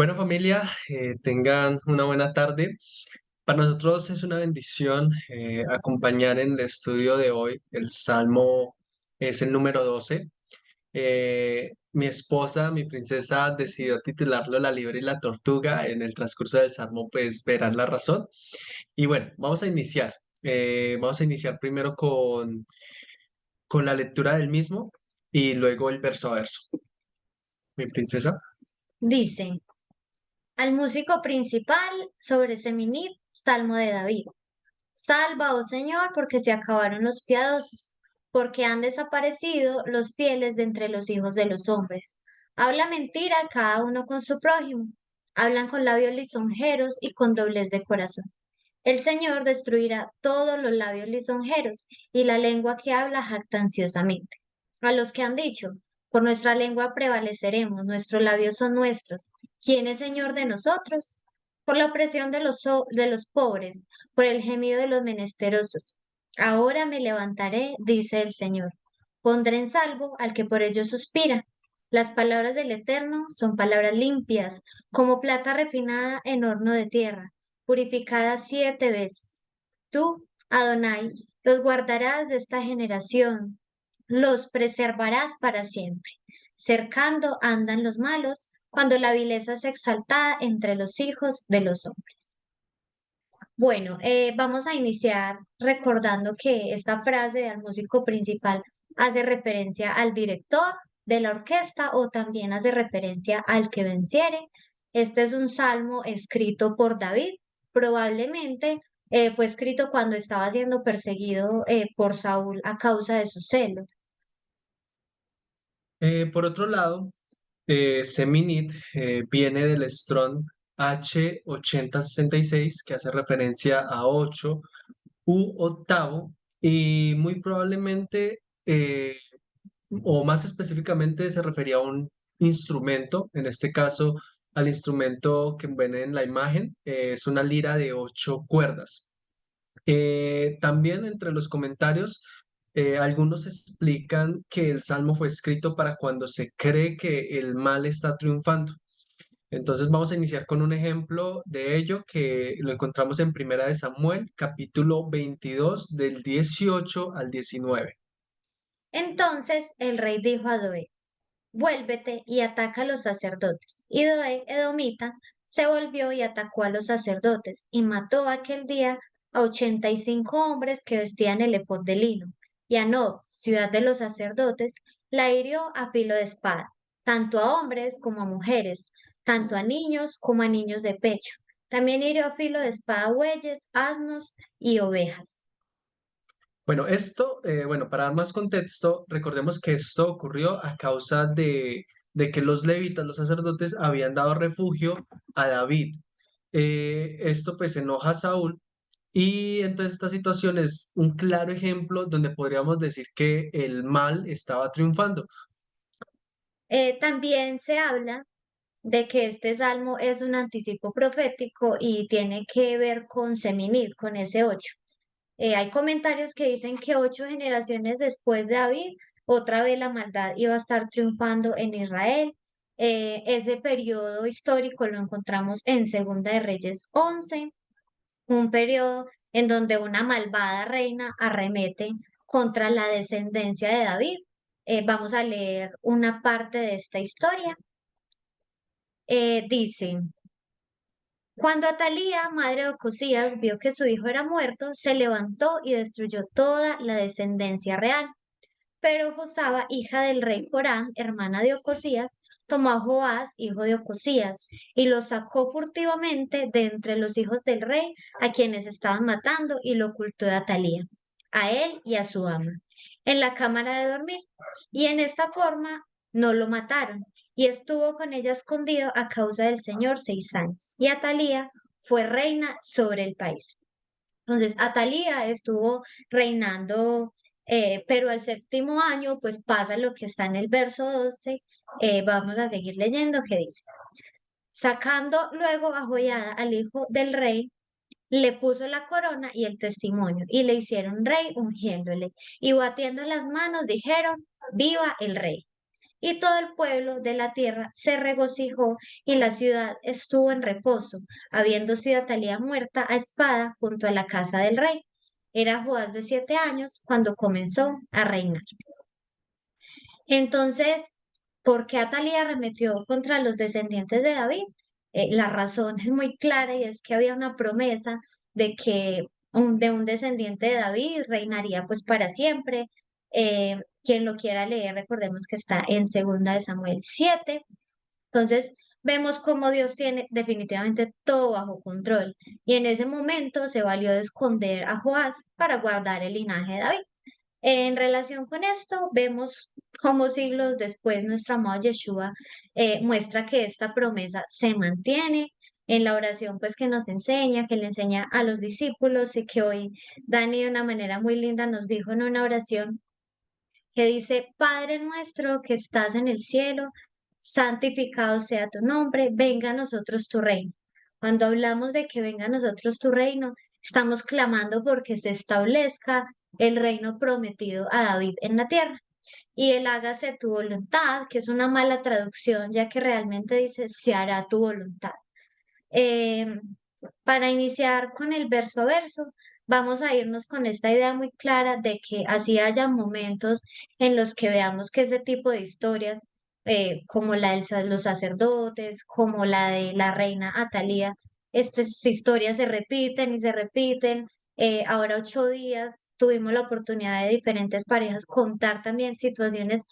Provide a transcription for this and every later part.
Bueno, familia, tengan una buena tarde. Para nosotros es una bendición acompañar en el estudio de hoy. El Salmo es el número 12. Mi esposa, mi princesa, decidió titularlo La Liebre y la Tortuga. En el transcurso del Salmo, pues verán la razón. Y bueno, vamos a iniciar. Vamos a iniciar primero con la lectura del mismo y luego el verso a verso. Mi princesa. Dice, al músico principal sobre Seminit, Salmo de David. Salva, oh Señor, porque se acabaron los piadosos, porque han desaparecido los fieles de entre los hijos de los hombres. Habla mentira cada uno con su prójimo. Hablan con labios lisonjeros y con doblez de corazón. El Señor destruirá todos los labios lisonjeros y la lengua que habla jactanciosamente. A los que han dicho, por nuestra lengua prevaleceremos, nuestros labios son nuestros. ¿Quién es Señor de nosotros? Por la opresión de los pobres, por el gemido de los menesterosos. Ahora me levantaré, dice el Señor. Pondré en salvo al que por ello suspira. Las palabras del Eterno son palabras limpias, como plata refinada en horno de tierra purificada 7 veces. Tú, Adonai, los guardarás de esta generación, los preservarás para siempre. Cercando andan los malos, cuando la vileza es exaltada entre los hijos de los hombres. Bueno, vamos a iniciar recordando que esta frase al músico principal hace referencia al director de la orquesta o también hace referencia al que venciere. Este es un salmo escrito por David, probablemente fue escrito cuando estaba siendo perseguido por Saúl a causa de su celo. Por otro lado, Seminit viene del Strong H8066, que hace referencia a 8 u octavo, y muy probablemente, o más específicamente, se refería a un instrumento, en este caso al instrumento que ven en la imagen, es una lira de 8 cuerdas. También entre los comentarios, algunos explican que el salmo fue escrito para cuando se cree que el mal está triunfando. Entonces vamos a iniciar con un ejemplo de ello que lo encontramos en Primera de Samuel, capítulo 22, del 18 al 19. Entonces el rey dijo a Doeg, vuélvete y ataca a los sacerdotes. Y Doeg, edomita, se volvió y atacó a los sacerdotes, y mató aquel día a 85 hombres que vestían el efod de lino. Y a Nob, ciudad de los sacerdotes, la hirió a filo de espada, tanto a hombres como a mujeres, tanto a niños como a niños de pecho. También hirió a filo de espada bueyes, asnos y ovejas. Bueno, bueno, para dar más contexto, recordemos que esto ocurrió a causa de que los levitas, los sacerdotes, habían dado refugio a David. Esto pues enoja a Saúl y entonces esta situación es un claro ejemplo donde podríamos decir que el mal estaba triunfando. También se habla de que este salmo es un anticipo profético y tiene que ver con Seminit, con ese 8. Hay comentarios que dicen que 8 generaciones después de David, otra vez la maldad iba a estar triunfando en Israel. Ese periodo histórico lo encontramos en Segunda de Reyes 11, un periodo en donde una malvada reina arremete contra la descendencia de David. Vamos a leer una parte de esta historia. Dice, cuando Atalía, madre de Ocosías, vio que su hijo era muerto, se levantó y destruyó toda la descendencia real. Pero Josaba, hija del rey Joram, hermana de Ocosías, tomó a Joás, hijo de Ocosías, y lo sacó furtivamente de entre los hijos del rey, a quienes estaban matando, y lo ocultó de Atalía, a él y a su ama, en la cámara de dormir. Y en esta forma no lo mataron, y estuvo con ella escondido a causa del Señor 6 años. Y Atalía fue reina sobre el país. Entonces, Atalía estuvo reinando, pero al séptimo año, pues pasa lo que está en el verso 12. Vamos a seguir leyendo, que dice, sacando luego a Joiada, al hijo del rey, le puso la corona y el testimonio, y le hicieron rey ungiéndole, y batiendo las manos dijeron, viva el rey. Y todo el pueblo de la tierra se regocijó y la ciudad estuvo en reposo, habiendo sido Atalía muerta a espada junto a la casa del rey. Era Joás de 7 años cuando comenzó a reinar. Entonces, ¿por qué Atalía arremetió contra los descendientes de David? La razón es muy clara y es que había una promesa de que de un descendiente de David reinaría pues para siempre. Quien lo quiera leer, recordemos que está en 2 de Samuel 7. Entonces, vemos cómo Dios tiene definitivamente todo bajo control. Y en ese momento se valió de esconder a Joás para guardar el linaje de David. En relación con esto, vemos cómo siglos después nuestro amado Yeshua muestra que esta promesa se mantiene en la oración pues que nos enseña, que le enseña a los discípulos y que hoy Dani de una manera muy linda nos dijo en una oración que dice, Padre nuestro que estás en el cielo, santificado sea tu nombre, venga a nosotros tu reino. Cuando hablamos de que venga a nosotros tu reino, estamos clamando porque se establezca el reino prometido a David en la tierra. Y el hágase tu voluntad, que es una mala traducción, ya que realmente dice se hará tu voluntad. Eh, para iniciar con el verso a verso, vamos a irnos con esta idea muy clara de que así haya momentos en los que veamos que ese tipo de historias, como la de los sacerdotes, como la de la reina Atalía, estas historias se repiten y se repiten. Ahora 8 días tuvimos la oportunidad de diferentes parejas contar también situaciones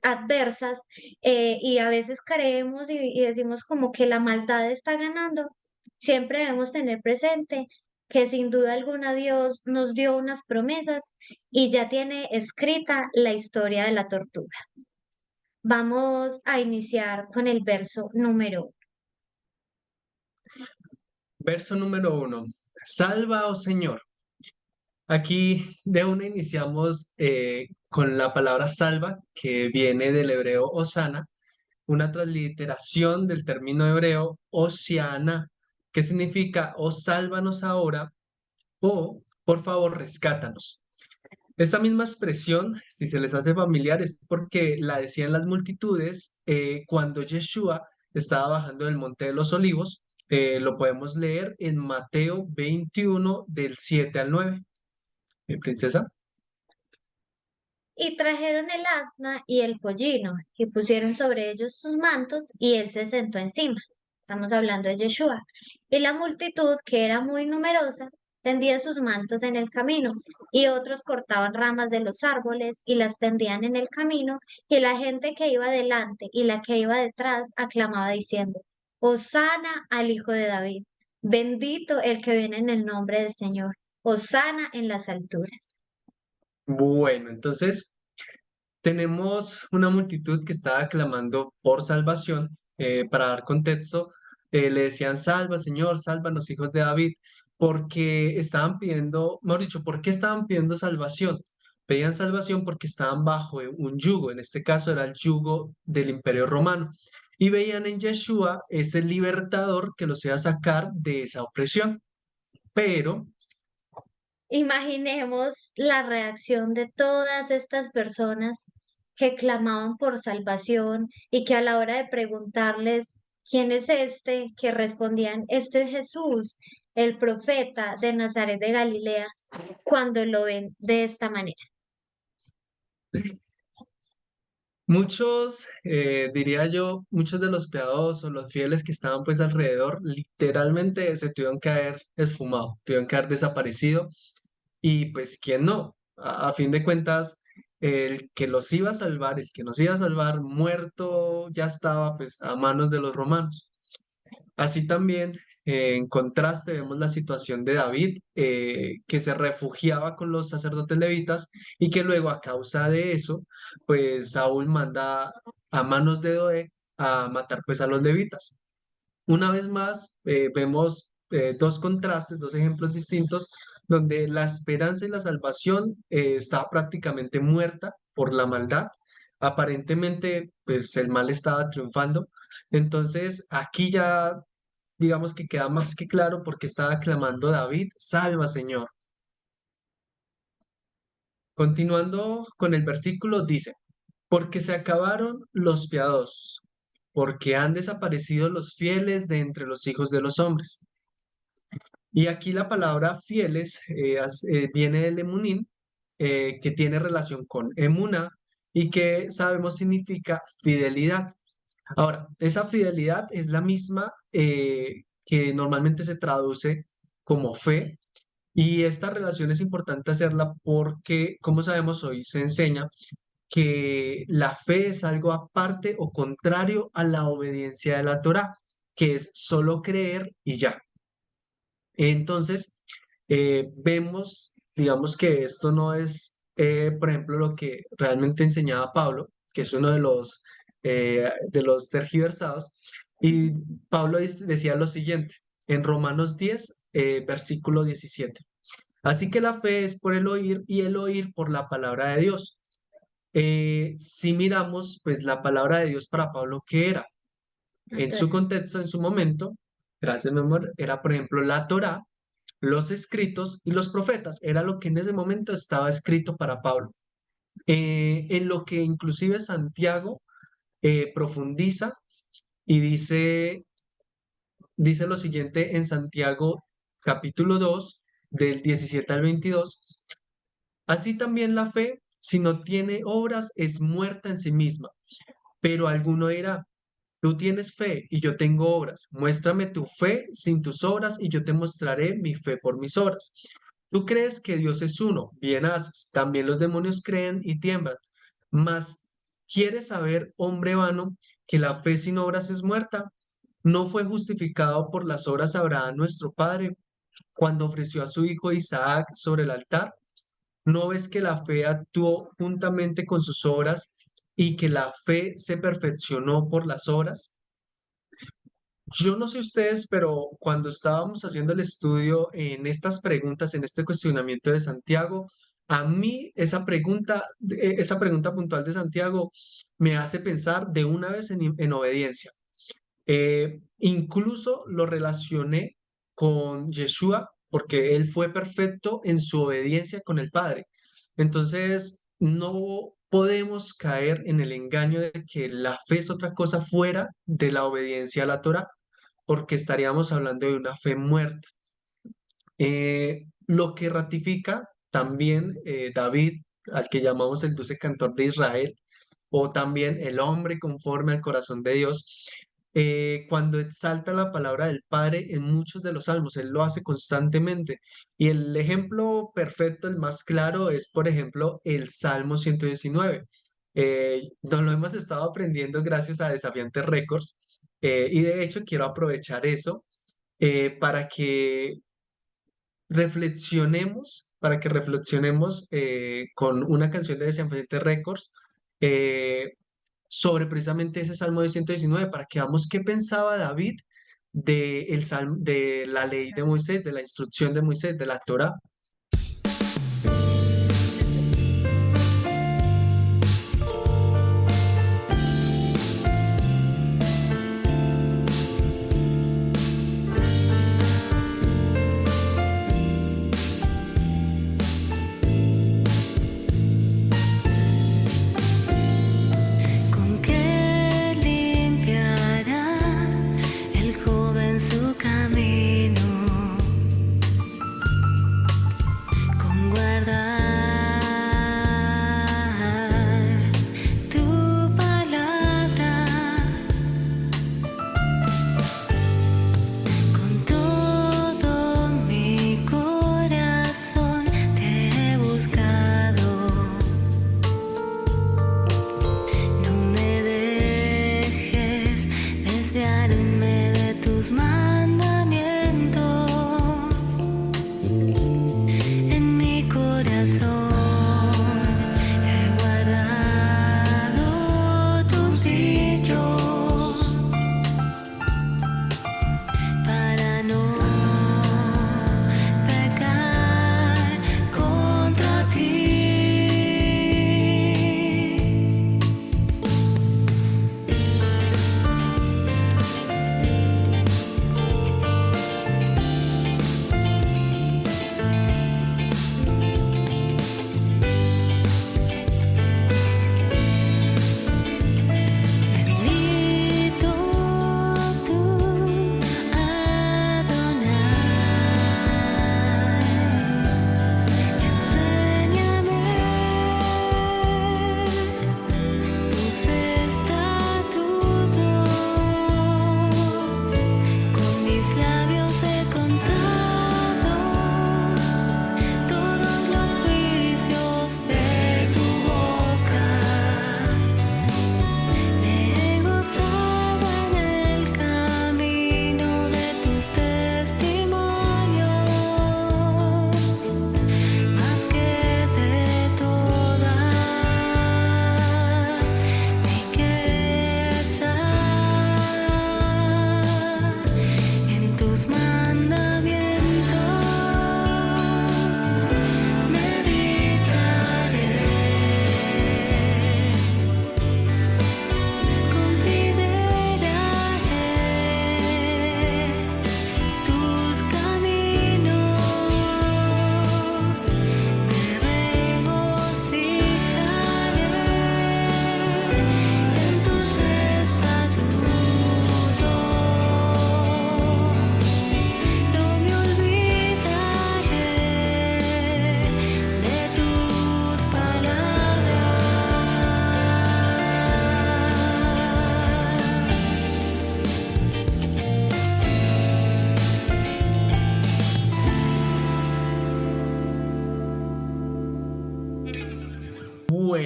adversas, y a veces creemos y decimos como que la maldad está ganando. Siempre debemos tener presente que sin duda alguna Dios nos dio unas promesas y ya tiene escrita la historia de la tortuga. Vamos a iniciar con el verso número 1. Verso número 1. Salva, oh Señor. Aquí de una iniciamos con la palabra salva, que viene del hebreo Osana, una transliteración del término hebreo Osiana, que significa o sálvanos ahora o por favor rescátanos. Esta misma expresión, si se les hace familiar, es porque la decían las multitudes cuando Yeshua estaba bajando del Monte de los Olivos. Lo podemos leer en Mateo 21 del 7 al 9. Princesa. Y trajeron el asna y el pollino, y pusieron sobre ellos sus mantos, y él se sentó encima. Estamos hablando de Yeshua. Y la multitud, que era muy numerosa, tendía sus mantos en el camino, y otros cortaban ramas de los árboles y las tendían en el camino, y la gente que iba delante y la que iba detrás aclamaba diciendo, Hosana al Hijo de David, bendito el que viene en el nombre del Señor, Hosana en las alturas. Bueno, entonces tenemos una multitud que estaba clamando por salvación. Para dar contexto, le decían, salva, Señor, sálvanos, hijos de David, porque estaban pidiendo, mejor dicho, ¿por qué estaban pidiendo salvación? Pedían salvación porque estaban bajo un yugo, en este caso era el yugo del Imperio Romano, y veían en Yeshua ese libertador que los iba a sacar de esa opresión. Pero Imaginemos la reacción de todas estas personas que clamaban por salvación y que a la hora de preguntarles quién es este, que respondían, este es Jesús, el profeta de Nazaret de Galilea, cuando lo ven de esta manera. muchos, diría yo, muchos de los piadosos, los fieles que estaban pues alrededor, literalmente se tuvieron que haber esfumado, tuvieron que haber desaparecido y pues quién no, a fin de cuentas, el que los iba a salvar, el que nos iba a salvar, muerto ya estaba pues a manos de los romanos. Así también, en contraste, vemos la situación de David, que se refugiaba con los sacerdotes levitas y que luego a causa de eso, pues Saúl manda a manos de Doeg a matar pues a los levitas. Una vez más, vemos dos contrastes, dos ejemplos distintos, donde la esperanza y la salvación está prácticamente muerta por la maldad. Aparentemente, pues el mal estaba triunfando. Entonces, aquí ya digamos que queda más que claro porque estaba clamando David, salva, Señor. Continuando con el versículo, dice, Porque se acabaron los piadosos, porque han desaparecido los fieles de entre los hijos de los hombres. Y aquí la palabra fieles viene del emunín, que tiene relación con emuna y que sabemos significa fidelidad. Ahora, esa fidelidad es la misma que normalmente se traduce como fe, y esta relación es importante hacerla porque, como sabemos, hoy se enseña que la fe es algo aparte o contrario a la obediencia de la Torá, que es solo creer y ya. Entonces, vemos, digamos que esto no es, por ejemplo, lo que realmente enseñaba Pablo, que es uno de los tergiversados, y Pablo decía lo siguiente en Romanos 10, versículo 17. Así que la fe es por el oír y el oír por la palabra de Dios. Si miramos, pues la palabra de Dios para Pablo, ¿qué era? La En su Torá. contexto, en su momento, gracias, mi amor, era, por ejemplo, la Torá, los escritos y los profetas. Era lo que en ese momento estaba escrito para Pablo. En lo que inclusive Santiago profundiza y dice lo siguiente en Santiago capítulo 2 del 17 al 22. Así también la fe, si no tiene obras, es muerta en sí misma. Pero alguno dirá, tú tienes fe y yo tengo obras. Muéstrame tu fe sin tus obras y yo te mostraré mi fe por mis obras. Tú crees que Dios es uno, bien haces. También los demonios creen y tiemblan. Mas, ¿quieres saber, hombre vano, que la fe sin obras es muerta? ¿No fue justificado por las obras Abraham nuestro padre cuando ofreció a su hijo Isaac sobre el altar? ¿No ves que la fe actuó juntamente con sus obras y que la fe se perfeccionó por las obras? Yo no sé ustedes, pero cuando estábamos haciendo el estudio en estas preguntas, en este cuestionamiento de Santiago, a mí esa pregunta puntual de Santiago me hace pensar de una vez en obediencia. Incluso lo relacioné con Yeshua porque él fue perfecto en su obediencia con el Padre. Entonces, no podemos caer en el engaño de que la fe es otra cosa fuera de la obediencia a la Torah, porque estaríamos hablando de una fe muerta. Lo que ratifica también David, al que llamamos el dulce cantor de Israel, o también el hombre conforme al corazón de Dios, cuando exalta la palabra del Padre en muchos de los salmos, él lo hace constantemente. Y el ejemplo perfecto, el más claro, es, por ejemplo, el Salmo 119. Nos lo hemos estado aprendiendo gracias a Desafiantes Records, y de hecho quiero aprovechar eso para que reflexionemos con una canción de Desafiantes Records eh, sobre precisamente ese Salmo de 119, para que veamos qué pensaba David de la ley de Moisés, de la instrucción de Moisés, de la Torá. ¿Con qué limpiará el joven su camino?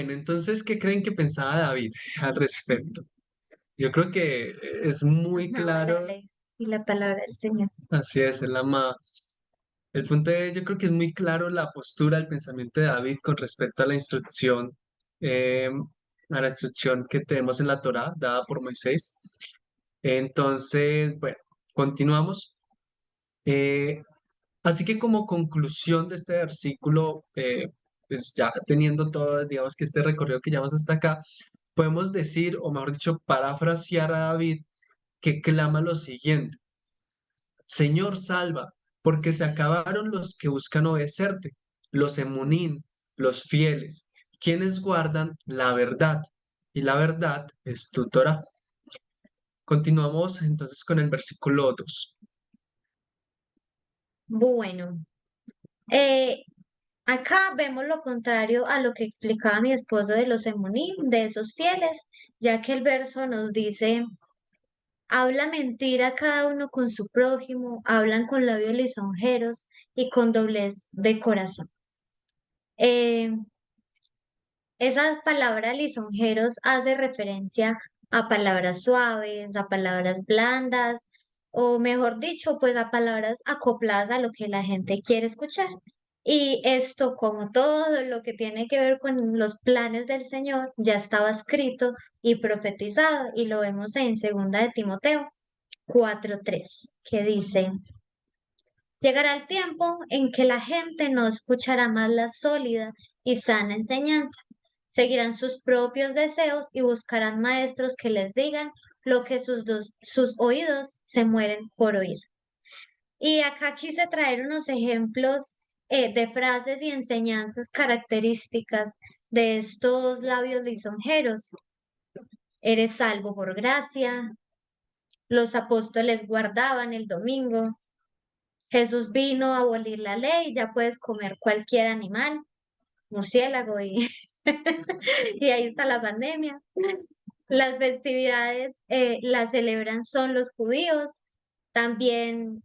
Bueno, entonces, ¿qué creen que pensaba David al respecto? Yo creo que es muy Amaba la claro, ley y la palabra del Señor. así es, el punto de, yo creo que es muy claro la postura, el pensamiento de David con respecto eh, a la instrucción que tenemos en la Torá dada por Moisés. Entonces, bueno, continuamos. Eh, Así que como conclusión de este versículo, pues ya teniendo todo, digamos que este recorrido que llevamos hasta acá, podemos decir, o mejor dicho, parafrasear a David que clama lo siguiente: Señor, salva, porque se acabaron los que buscan obedecerte, los emunín, los fieles, quienes guardan la verdad, y la verdad es tu Torah. Continuamos entonces con el versículo 2. Bueno, eh, acá vemos lo contrario a lo que explicaba mi esposo de los emunim, de esos fieles, ya que el verso nos dice, habla mentira cada uno con su prójimo, hablan con labios lisonjeros y con doblez de corazón. Eh, Esa palabra lisonjeros hace referencia a palabras suaves, a palabras blandas, o mejor dicho, pues a palabras acopladas a lo que la gente quiere escuchar. Y esto, como todo lo que tiene que ver con los planes del Señor, ya estaba escrito y profetizado, y lo vemos en 2 de Timoteo 4:3, que dice: llegará el tiempo en que la gente no escuchará más la sólida y sana enseñanza. Seguirán sus propios deseos y buscarán maestros que les digan lo que sus oídos se mueren por oír. Y acá quise traer unos ejemplos de frases y enseñanzas características de estos labios lisonjeros. Eres salvo por gracia. Los apóstoles guardaban el domingo. Jesús vino a abolir la ley, ya puedes comer cualquier animal, murciélago y, y ahí está la pandemia. Las festividades las celebran son los judíos, también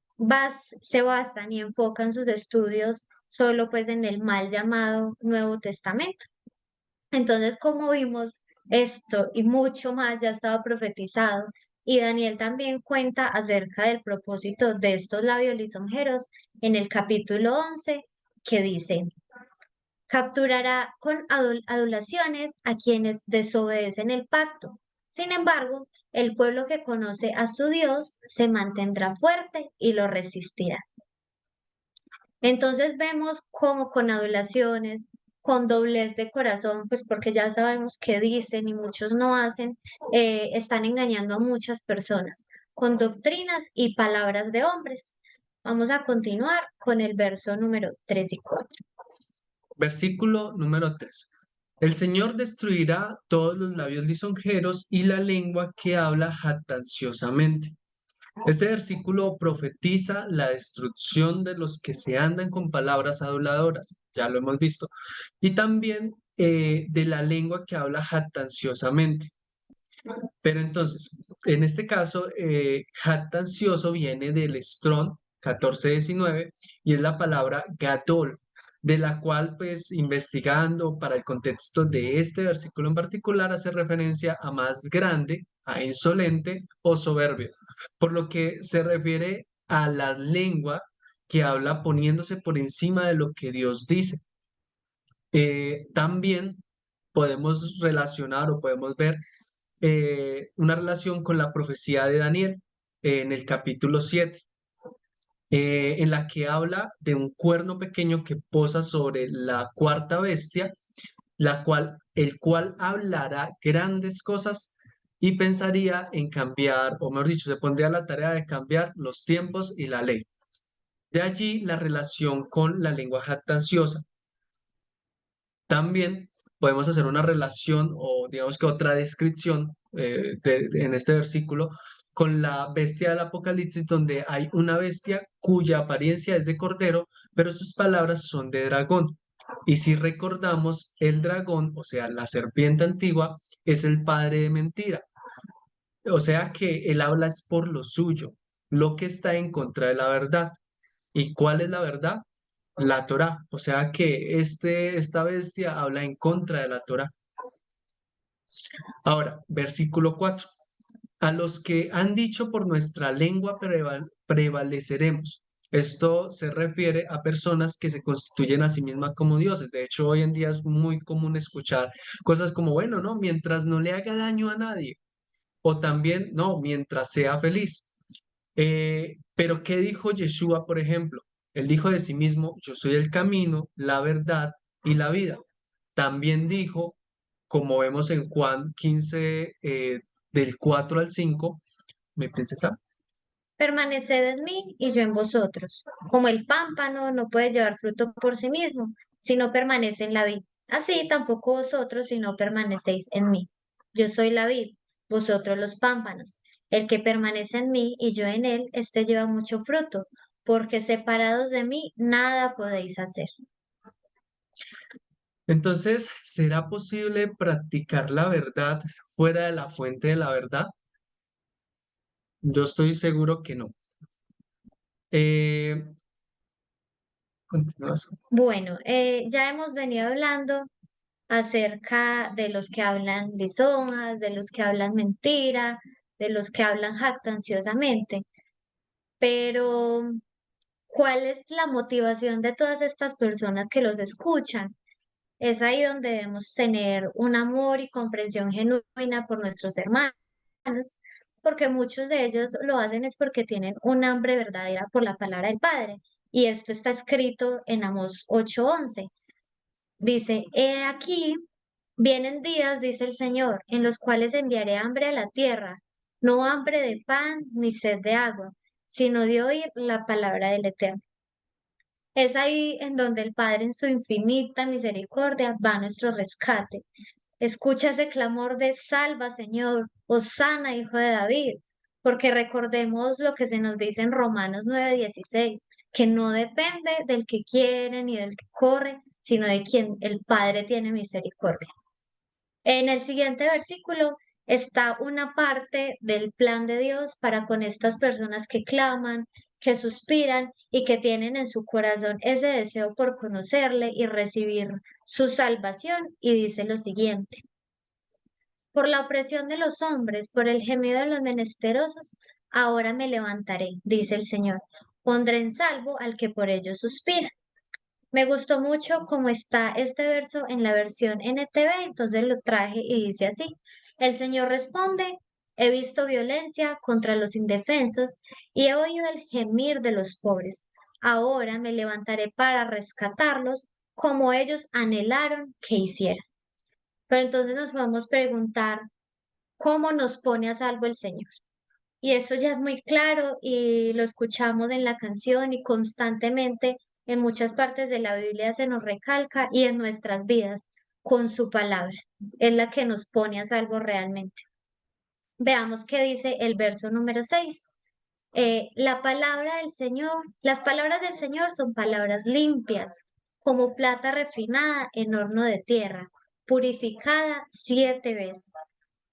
se basan y enfocan sus estudios solo pues en el mal llamado Nuevo Testamento. Entonces, como vimos, esto y mucho más ya estaba profetizado. Y Daniel también cuenta acerca del propósito de estos labios lisonjeros en el capítulo 11, que dice: capturará con adulaciones a quienes desobedecen el pacto. Sin embargo, el pueblo que conoce a su Dios se mantendrá fuerte y lo resistirá. Entonces vemos cómo con adulaciones, con doblez de corazón, pues porque ya sabemos qué dicen y muchos no hacen, están engañando a muchas personas con doctrinas y palabras de hombres. Vamos a continuar con el verso número 3 y 4. Versículo número 3. El Señor destruirá todos los labios lisonjeros y la lengua que habla jactanciosamente. Este versículo profetiza la destrucción de los que se andan con palabras aduladoras, ya lo hemos visto, y también de la lengua que habla jactanciosamente. Pero entonces, en este caso, jactancioso viene del Strong 14:19 y es la palabra gadol, de la cual, pues, investigando para el contexto de este versículo en particular, hace referencia a más grande, a insolente o soberbio, por lo que se refiere a la lengua que habla poniéndose por encima de lo que Dios dice. También podemos relacionar o podemos ver una relación con la profecía de Daniel en el capítulo 7, en la que habla de un cuerno pequeño que posa sobre la cuarta bestia, el cual hablará grandes cosas y pensaría en cambiar, o mejor dicho, se pondría a la tarea de cambiar los tiempos y la ley. De allí la relación con la lengua jactanciosa. También podemos hacer una relación o digamos que otra descripción en este versículo con la bestia del Apocalipsis, donde hay una bestia cuya apariencia es de cordero, pero sus palabras son de dragón. Y si recordamos, el dragón, o sea, la serpiente antigua, es el padre de mentira. O sea que él habla es por lo suyo, lo que está en contra de la verdad. ¿Y cuál es la verdad? La Torá. O sea que esta bestia habla en contra de la Torá. Ahora, versículo 4. A los que han dicho por nuestra lengua prevaleceremos. Esto se refiere a personas que se constituyen a sí mismas como dioses. De hecho, hoy en día es muy común escuchar cosas como, bueno, no, mientras no le haga daño a nadie. O también, no, mientras sea feliz. Pero ¿qué dijo Yeshua, por ejemplo? Él dijo de sí mismo, yo soy el camino, la verdad y la vida. También dijo, como vemos en Juan 15, del 4 al 5, mi princesa. Permaneced en mí y yo en vosotros. Como el pámpano no puede llevar fruto por sí mismo, si no permanece en la vid. Así tampoco vosotros si no permanecéis en mí. Yo soy la vid, vosotros los pámpanos. El que permanece en mí y yo en él, éste lleva mucho fruto, porque separados de mí nada podéis hacer. Entonces, ¿será posible practicar la verdad fuera de la fuente de la verdad? Yo estoy seguro que no. Eh, Continúas. Bueno, ya hemos venido hablando acerca de los que hablan lisonjas, de los que hablan mentira, de los que hablan jactanciosamente. Pero, ¿cuál es la motivación de todas estas personas que los escuchan? Es ahí donde debemos tener un amor y comprensión genuina por nuestros hermanos, porque muchos de ellos lo hacen es porque tienen un hambre verdadera por la palabra del Padre. Y esto está escrito en Amós 8:11. Dice, he aquí, vienen días, dice el Señor, en los cuales enviaré hambre a la tierra, no hambre de pan ni sed de agua, sino de oír la palabra del Eterno. Es ahí en donde el Padre en su infinita misericordia va a nuestro rescate. Escucha ese clamor de salva, Señor, Hosana, hijo de David, porque recordemos lo que se nos dice en Romanos 9:16, que no depende del que quiere ni del que corre, sino de quien el Padre tiene misericordia. En el siguiente versículo está una parte del plan de Dios para con estas personas que claman, que suspiran y que tienen en su corazón ese deseo por conocerle y recibir su salvación. Y dice lo siguiente. Por la opresión de los hombres, por el gemido de los menesterosos, ahora me levantaré, dice el Señor. Pondré en salvo al que por ellos suspira. Me gustó mucho cómo está este verso en la versión NTV, entonces lo traje y dice así. El Señor responde, he visto violencia contra los indefensos y he oído el gemir de los pobres. Ahora me levantaré para rescatarlos como ellos anhelaron que hiciera. Pero entonces nos podemos preguntar, ¿cómo nos pone a salvo el Señor? Y eso ya es muy claro y lo escuchamos en la canción y constantemente en muchas partes de la Biblia se nos recalca y en nuestras vidas con su palabra. Es la que nos pone a salvo realmente. Veamos qué dice el verso número 6. La palabra del Señor, las palabras del Señor son palabras limpias, como plata refinada en horno de tierra, purificada 7 veces.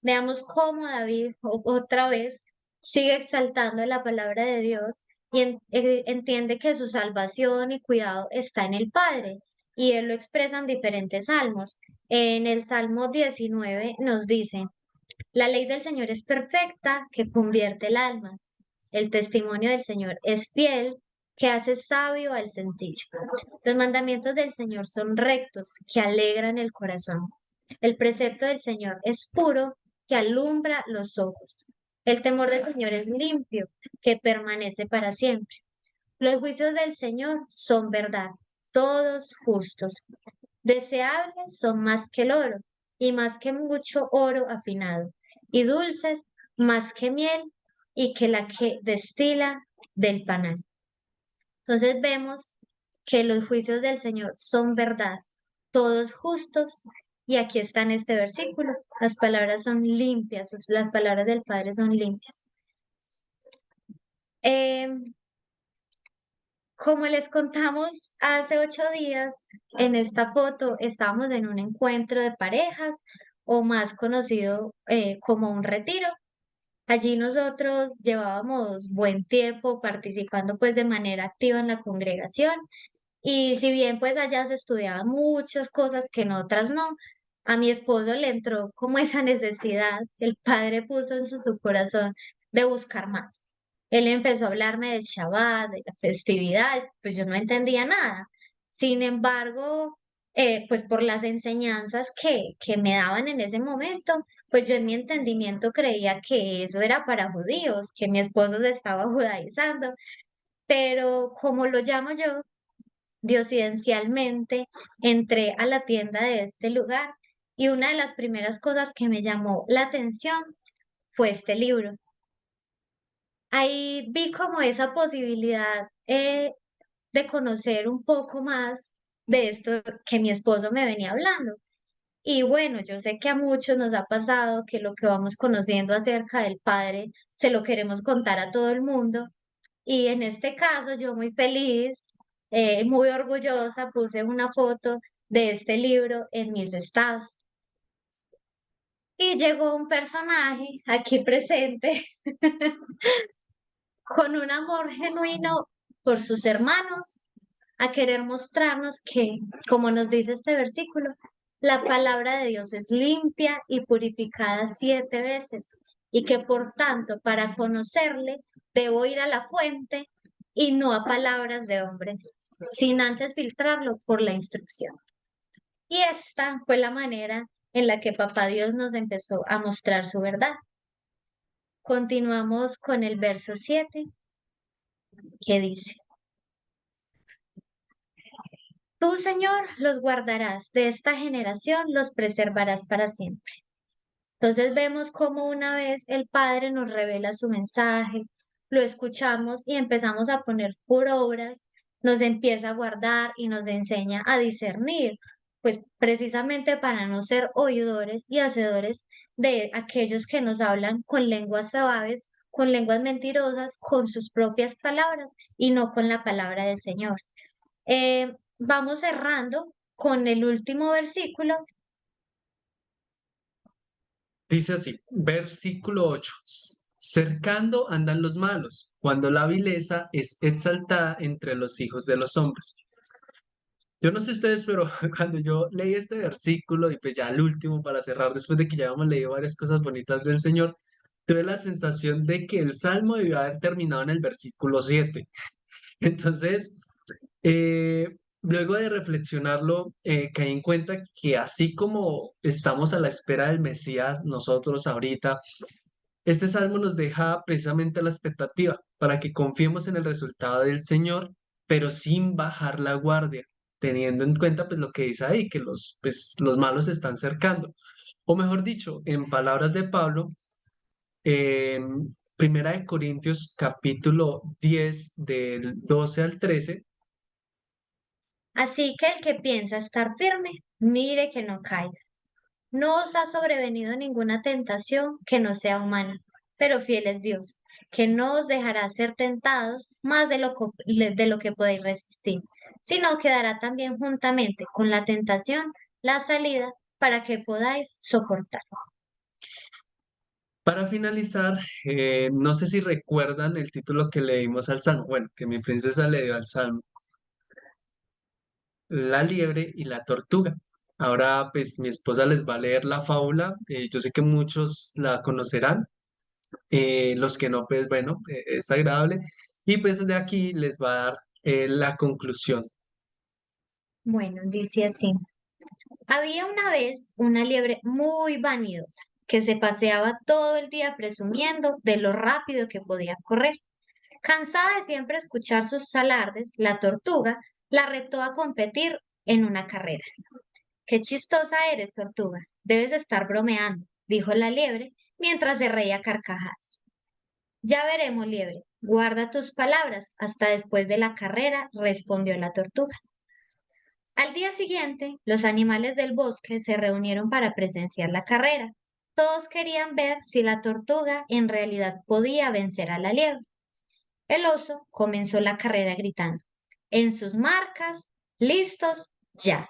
Veamos cómo David otra vez sigue exaltando la palabra de Dios y entiende que su salvación y cuidado está en el Padre. Y él lo expresa en diferentes salmos. En el Salmo 19 nos dice, la ley del Señor es perfecta, que convierte el alma. El testimonio del Señor es fiel, que hace sabio al sencillo. Los mandamientos del Señor son rectos, que alegran el corazón. El precepto del Señor es puro, que alumbra los ojos. El temor del Señor es limpio, que permanece para siempre. Los juicios del Señor son verdad, todos justos. Deseables son más que el oro, y más que mucho oro afinado, y dulces más que miel, y que la que destila del panal. Entonces vemos que los juicios del Señor son verdad, todos justos, y aquí está en este versículo. Las palabras son limpias, las palabras del Padre son limpias. Como les contamos hace 8 días, en esta foto estábamos en un encuentro de parejas o más conocido como un retiro. Allí nosotros llevábamos buen tiempo participando pues de manera activa en la congregación y si bien pues allá se estudiaban muchas cosas que en otras no, A mi esposo le entró como esa necesidad que el padre puso en su corazón de buscar más. Él empezó a hablarme del Shabbat, de las festividades, pues yo no entendía nada. Sin embargo, pues por las enseñanzas que me daban en ese momento, pues yo en mi entendimiento creía que eso era para judíos, que mi esposo se estaba judaizando, pero como lo llamo yo, diosidencialmente entré a la tienda de este lugar y una de las primeras cosas que me llamó la atención fue este libro. Ahí vi como esa posibilidad de conocer un poco más de esto que mi esposo me venía hablando. Y bueno, yo sé que a muchos nos ha pasado que lo que vamos conociendo acerca del Padre se lo queremos contar a todo el mundo. Y en este caso, yo muy feliz, muy orgullosa, puse una foto de este libro en mis estados. Y llegó un personaje aquí presente con un amor genuino por sus hermanos, a querer mostrarnos que, como nos dice este versículo, la palabra de Dios es limpia y purificada 7 veces, y que por tanto, para conocerle, debo ir a la fuente y no a palabras de hombres, sin antes filtrarlo por la instrucción. Y esta fue la manera en la que Papá Dios nos empezó a mostrar su verdad. Continuamos con el verso 7, que dice: Tú, Señor, los guardarás, de esta generación los preservarás para siempre. Entonces vemos cómo una vez el Padre nos revela su mensaje, lo escuchamos y empezamos a poner por obras, nos empieza a guardar y nos enseña a discernir, pues precisamente para no ser oidores y hacedores de aquellos que nos hablan con lenguas suaves, con lenguas mentirosas, con sus propias palabras y no con la palabra del Señor. Vamos cerrando con el último versículo. Dice así, versículo 8. Cercando andan los malos, cuando la vileza es exaltada entre los hijos de los hombres. Yo no sé ustedes, pero cuando yo leí este versículo y pues ya el último para cerrar, después de que ya hemos leído varias cosas bonitas del Señor, tuve la sensación de que el Salmo debió haber terminado en el versículo 7. Entonces, luego de reflexionarlo, caí en cuenta que así como estamos a la espera del Mesías, nosotros ahorita, este salmo nos deja precisamente la expectativa para que confiemos en el resultado del Señor, pero sin bajar la guardia, teniendo en cuenta pues lo que dice ahí, que los malos se están cercando. O mejor dicho, en palabras de Pablo, Primera de Corintios capítulo 10 del 12 al 13. Así que el que piensa estar firme, mire que no caiga. No os ha sobrevenido ninguna tentación que no sea humana, pero fiel es Dios, que no os dejará ser tentados más de lo que podéis resistir, sino que dará también juntamente con la tentación la salida para que podáis soportar. Para finalizar, no sé si recuerdan el título que le dimos al Salmo, bueno, que mi princesa le dio al Salmo, La liebre y la tortuga. Ahora, pues mi esposa les va a leer la fábula, yo sé que muchos la conocerán, los que no, pues bueno, es agradable, y pues de aquí les va a dar la conclusión. Bueno, dice así. Había una vez una liebre muy vanidosa que se paseaba todo el día presumiendo de lo rápido que podía correr. Cansada de siempre escuchar sus alardes, la tortuga la retó a competir en una carrera. Qué chistosa eres, tortuga. Debes estar bromeando, dijo la liebre mientras se reía a carcajadas. Ya veremos, liebre. Guarda tus palabras hasta después de la carrera, respondió la tortuga. Al día siguiente, los animales del bosque se reunieron para presenciar la carrera. Todos querían ver si la tortuga en realidad podía vencer a la liebre. El oso comenzó la carrera gritando: En sus marcas, listos, ya.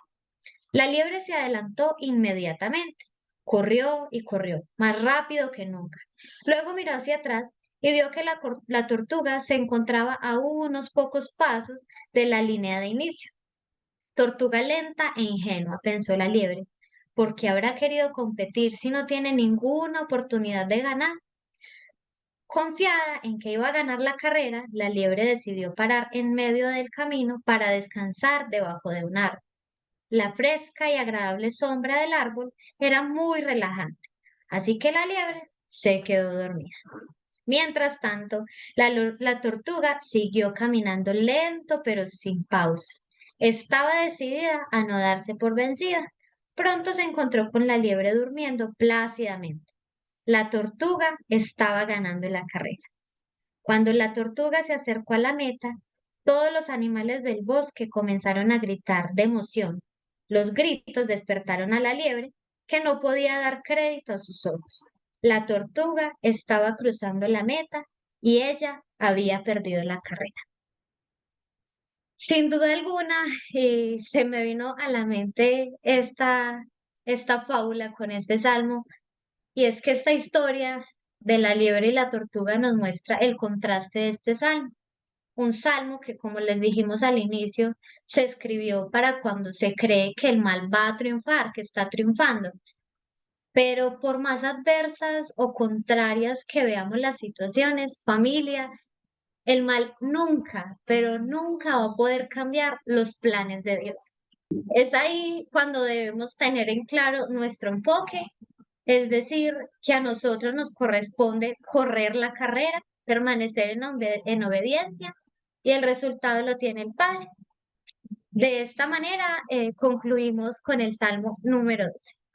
La liebre se adelantó inmediatamente. Corrió y corrió, más rápido que nunca. Luego miró hacia atrás y vio que la tortuga se encontraba a unos pocos pasos de la línea de inicio. Tortuga lenta e ingenua, pensó la liebre. ¿Por qué habrá querido competir si no tiene ninguna oportunidad de ganar? Confiada en que iba a ganar la carrera, la liebre decidió parar en medio del camino para descansar debajo de un árbol. La fresca y agradable sombra del árbol era muy relajante, así que la liebre se quedó dormida. Mientras tanto, la tortuga siguió caminando lento pero sin pausa. Estaba decidida a no darse por vencida. Pronto se encontró con la liebre durmiendo plácidamente. La tortuga estaba ganando la carrera. Cuando la tortuga se acercó a la meta, todos los animales del bosque comenzaron a gritar de emoción. Los gritos despertaron a la liebre, que no podía dar crédito a sus ojos. La tortuga estaba cruzando la meta y ella había perdido la carrera. Sin duda alguna, se me vino a la mente esta fábula con este salmo, y es que esta historia de la liebre y la tortuga nos muestra el contraste de este salmo. Un salmo que, como les dijimos al inicio, se escribió para cuando se cree que el mal va a triunfar, que está triunfando. Pero por más adversas o contrarias que veamos las situaciones, familia, el mal nunca, pero nunca va a poder cambiar los planes de Dios. Es ahí cuando debemos tener en claro nuestro enfoque, es decir, que a nosotros nos corresponde correr la carrera, permanecer en obediencia, y el resultado lo tiene el Padre. De esta manera, concluimos con el Salmo número 12.